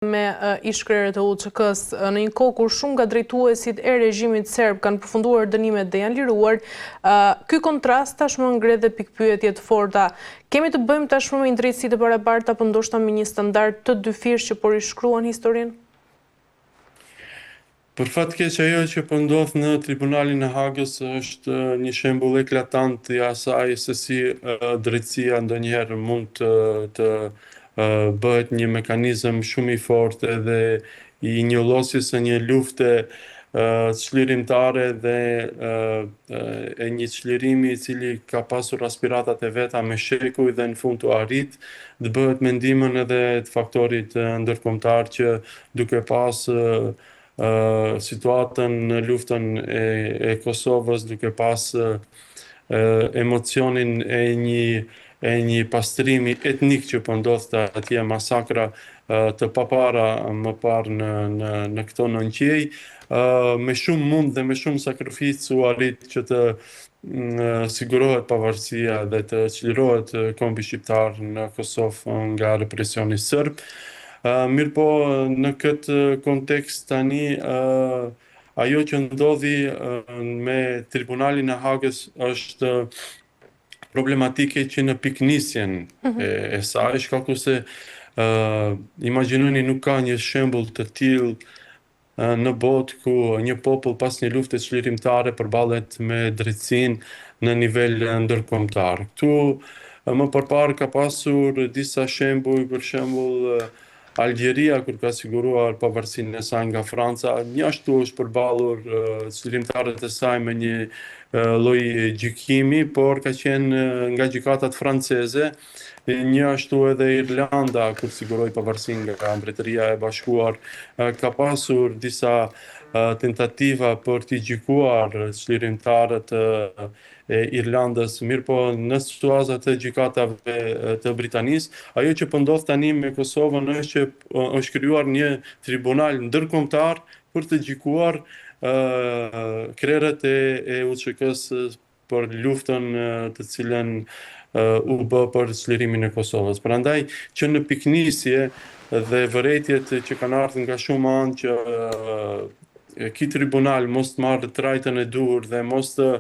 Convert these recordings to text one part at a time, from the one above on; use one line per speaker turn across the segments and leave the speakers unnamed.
me ish-krerët e UÇK-s në një kohë kur shumë nga drejtuesit e regjimit serb kanë përfunduar dënimet dhe janë liruar, ky kontrast tashmë ngre dhe pikpyetje të forta. Kemi të bëjmë tashmë me një drejtësi të barabarta apo ndoshta me një standard të dyfirsh që po rishkruan historinë?
Për fat keq ajo që po ndodh në tribunalin e Hagës është një shembull eklatant i asaj se si drejtësia ndonjëherë mund të bëhet një mekanizëm shumë i fortë dhe i njollosjes së një lufte çlirimtare dhe e një çlirimi i cili ka pasur aspiratat e veta me shekuj dhe në fund të arrit të bëhet me ndihmën edhe të faktorit ndërkombëtar që duke pas situatën në luftën e Kosovës, duke pas emocionin e një pastrimi etnik që po ndodhte atje, masakra të papara më parë në këto nënqij, me shumë mund dhe me shumë sakrificë u arrit që të sigurohet pavarësia dhe të çlirohet kombi shqiptar në Kosovë nga represioni serb. Mirë po, në këtë kontekst tani, ajo që ndodhi me tribunalin e Hagës është problematike që në piknisjen e saj, shkaku se imagjinoni nuk ka një shembull të tillë në botë ku një popull pas një lufte çlirimtare përballet me drejtësinë në nivel ndërkombëtar. Ktu më përpara ka pasur disa shembuj, për shembull Algjeria kur ka siguruar pavarësinë e saj nga Franca, njashtu është përballur çlirimtarët e saj me një lloj gjykimi, por ka qenë nga gjykatat franceze, njashtu edhe Irlanda kur siguroi pavarësinë nga Mbretëria e Bashkuar, ka pasur disa tentativa për t'i gjykuar çlirimtarët e Irlandës, mirë po në situata të gjykatave të Britanisë, ajo që po ndodh tani me Kosovën është që është krijuar një tribunal ndërkombëtar për të gjykuar krerët e UÇK-s për luftën të cilën u bë për çlirimin e Kosovës. Prandaj që në piknisje dhe vërejtjet që kanë ardhur nga shumë anë që ky tribunal mos të marrë trajtën e duhur dhe mos të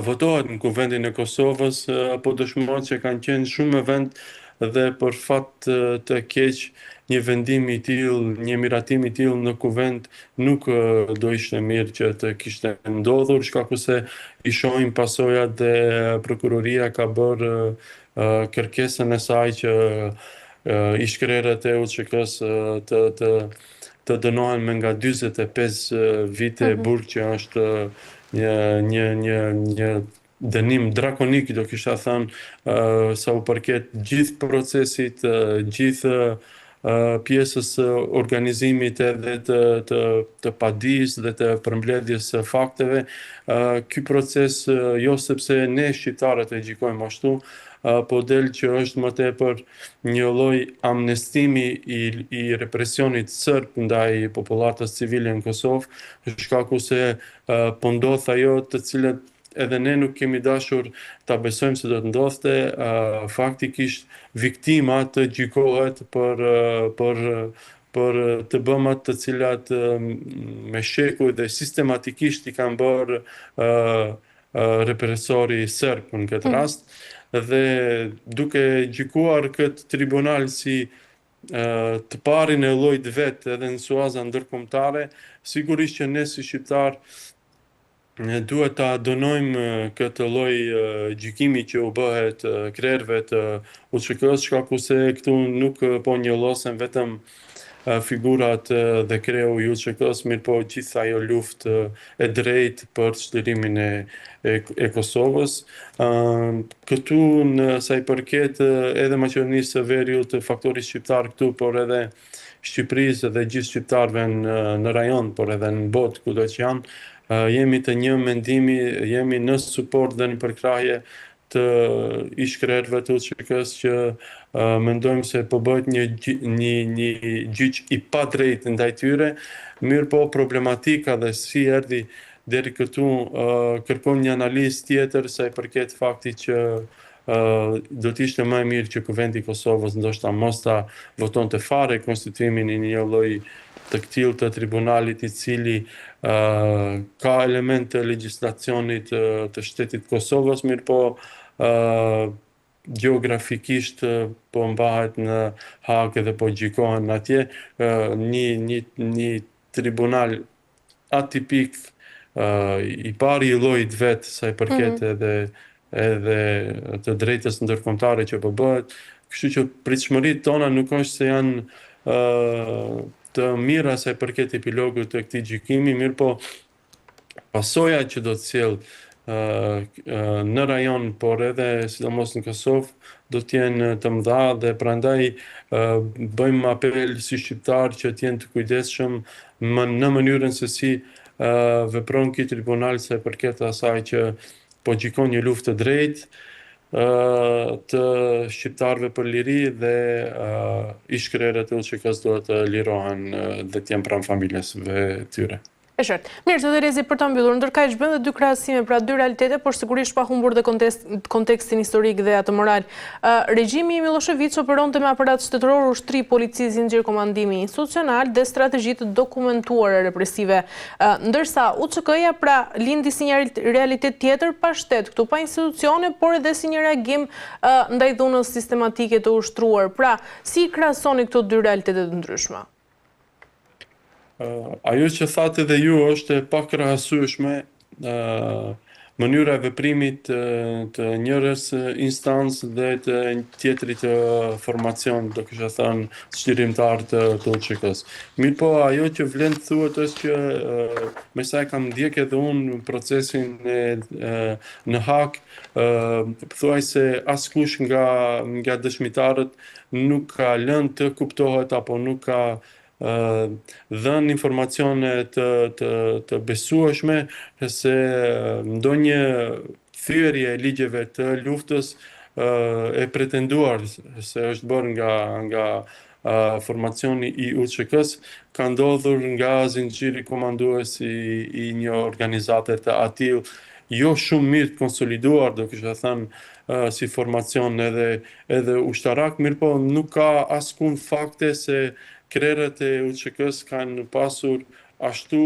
votohet në Kuvendin e Kosovës, apo dëshmon që kanë qenë shumë me vend dhe për fat të keq një vendim i tillë, një miratim i tillë në Kuvend nuk do ishte mirë që të kishte ndodhur, shkaku se i shohim pasojat dhe prokuroria ka bërë kërkesën e saj që ish-krerët e UÇK-s të dënohen me nga 45 vite burg, që është një dënim drakonik, do kisha thënë, sa u përket gjithë procesit, gjithë pjesës organizimit edhe të padis dhe të përmbledhjes së fakteve. Ky proces, jo sepse ne shqiptarët e gjykojmë ashtu, po del që është më tepër një lloj amnestimi i represionit serb ndaj popullatës civile në Kosovë, për shkaku se po ndodh ajo të cilët edhe ne nuk kemi dashur ta besojmë se do të ndodhte, faktikisht viktima të gjykohet për të bëmat të cilat me shekuj dhe sistematikisht i kanë bërë represori serb në këtë rast, dhe duke gjykuar këtë tribunal si të parin e llojit vet edhe në suaza ndërkombëtare, sigurisht që ne si shqiptar duhet ta dënojmë këtë lloj gjykimi që u bëhet krerëve të UÇK-s, shkaku se këtu nuk po njollosen vetëm figurat dhe kreu i UÇK-s, mirë po gjithë ajo luftë e drejtë për çlirimin e Kosovës. Këtu në sa i përket edhe Maqedonisë së Veriut, faktori shqiptar këtu, por edhe Shqipërisë dhe gjithë shqiptarëve në rajon, por edhe në botë kudo që janë, jemi të një mendimi, jemi në suport dhe në përkrahje të ish-krerëve të UÇK-s që mendojmë se po bëhet një gjyq i padrejtë ndaj tyre, mirë po problematika dhe si erdhi deri këtu kërkon një analizë tjetër sa i përket faktit që do të ishte më e mirë që Kuvendi i Kosovës ndoshta mos ta votonte fare konstituimin i një lloji të këtill të tribunalit i cili ka elemente legjislacionit të shtetit Kosovës, mirë po geografikisht po mbahet në Hagë dhe po gjikohen atje, një tribunal atipik i pari i llojit vet sa i përket edhe të drejtës ndërkombëtare që po bëhet, kështu që pritshmëritë tona nuk është se janë të mira sa i përket epilogut të këtij gjykimi, mirë po pasoja që do të sjell në rajon, por edhe sidomos në Kosovë, do të jenë të mëdha dhe prandaj bëjmë apel si shqiptar që të jenë të kujdesshëm në mënyrën se si vepron ky tribunal sa i përket asaj që po gjikon një luftë të drejtë të shqiptarëve për liri dhe ish-krerët e UÇK-s duhet të lirohen dhe të jenë pranë familjeve tyre.
E qartë. Mirë, zoti Rezi, për ta mbyllur, ndërkaq bën dhe dy krahasime pra dy realitete, por sigurisht pa humbur dhe kontekstin historik dhe atë moral. Regjimi i Milošević operonte me aparat shtetëror, ushtri, polici, zinxhir komandimi institucional dhe strategji të dokumentuara represive. Ndërsa UÇK-ja pra lindi si një realitet tjetër pa shtet, këtu pa institucione, por edhe si një reagim ndaj dhunës sistematike të ushtruar. Pra, si krahasoni këto dy realitete të ndryshme?
Ajo që thatë edhe ju është e pakrahasueshme mënyra e veprimit të njërës instancë dhe të tjetrit formacion, do kisha thënë, çlirimtar të UÇK-s. Mirë po, ajo që vlen të thuhet është që me sa e kam ndjek edhe unë procesin në Hag, thuajse askush nga dëshmitarët nuk ka lënë të kuptohet apo nuk ka dhënë informacione të besueshme se ndonjë thyerje e ligjeve të luftës e pretenduar se është bërë nga formacioni i UÇK-s ka ndodhur nga zinxhiri komandues i një organizate të atill jo shumë mirë të konsoliduar, do kisha thënë si formacion edhe ushtarak, mirë po nuk ka askund fakte se krerët e UÇK-s kanë pasur ashtu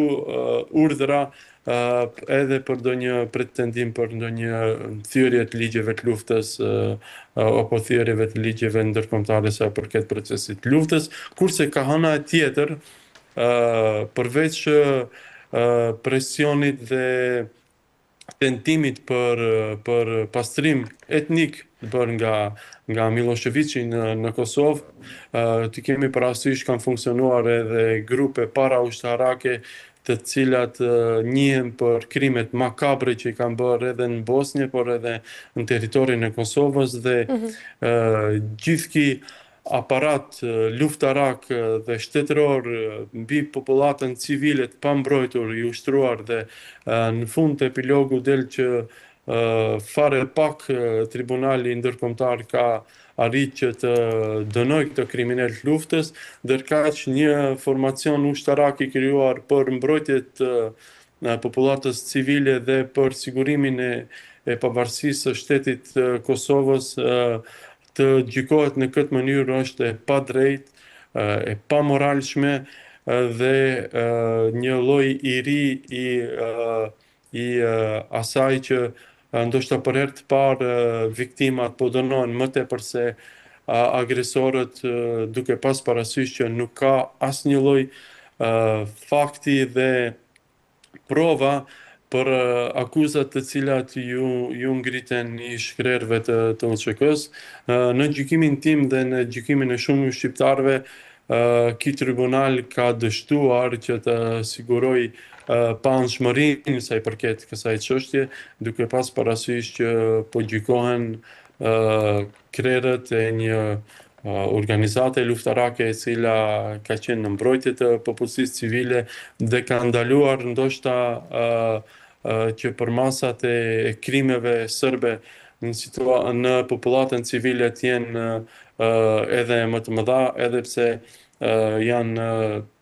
urdhra edhe për ndonjë pretendim për ndonjë thyrje të ligjeve të luftës apo thyrjeve të ligjeve ndërkombëtare sa përket procesit të luftës, kurse ka hëna tjetër përveç presionit dhe tentimit për pastrim etnik bërë nga Miloševići në Kosovë, të kemi parasysh kanë funksionuar edhe grupe para-ushtarake të cilat njihen për krimet makabre që i kanë bërë edhe në Bosnjë, por edhe në territorin e Kosovës dhe gjithë aparat luftarak dhe shtetëror mbi popullatën civile të pambrojtur i ushtruar dhe në fund të epilogu del që fare pak tribunali ndërkombëtar ka arrit që të dënoj këtë kriminal të luftës, ndërkaq një formacion ushtarak i krijuar për mbrojtje të popullatës civile dhe për sigurimin e pavarësisë së shtetit të Kosovës të gjykohet në këtë mënyrë është e padrejtë, e pamoralshme dhe një lloj i ri i asaj që ndoshta për herë të parë viktimat po dënohen më tepër se agresorët, duke pas parasysh që nuk ka asnjë lloj fakti dhe prova për akuzat të cilat ju ngriten i shkrerëve të UÇK-s. Në gjykimin tim dhe në gjykimin e shumë shqiptarëve, ky tribunal ka dështuar që të siguroj paanshmërinë sa i përket kësaj çështje, duke pas parasysh që po gjykohen krerët e një organizate luftarake e cila ka qenë në mbrojtje të popullsisë civile dhe ka ndaluar ndoshta që për masat e krimeve sërbe në popullatën civile të jenë edhe më të mëdha, edhe pse janë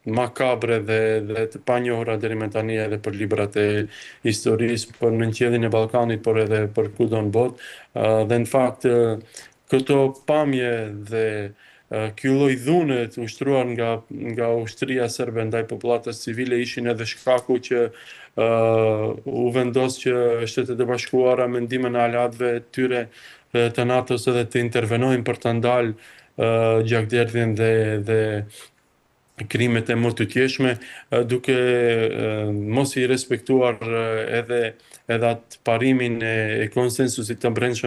makabre dhe të panjohura deri më tani edhe për librat e historisë, për në qendrin e Ballkanit, por edhe për kudo në botë. Dhe në fakt këto pamje dhe ky lloj dhune të ushtruar nga ushtria serbe ndaj popullatës civile ishin edhe shkaku që u vendos që Shtetet e Bashkuara me ndihmën e aleatëve të tyre të NATO-s edhe të intervenojnë për ta ndalë gjakderdhjen dhe krimet e mëtutjeshme, duke mos i respektuar edhe atë parimin e konsensusit të brendshëm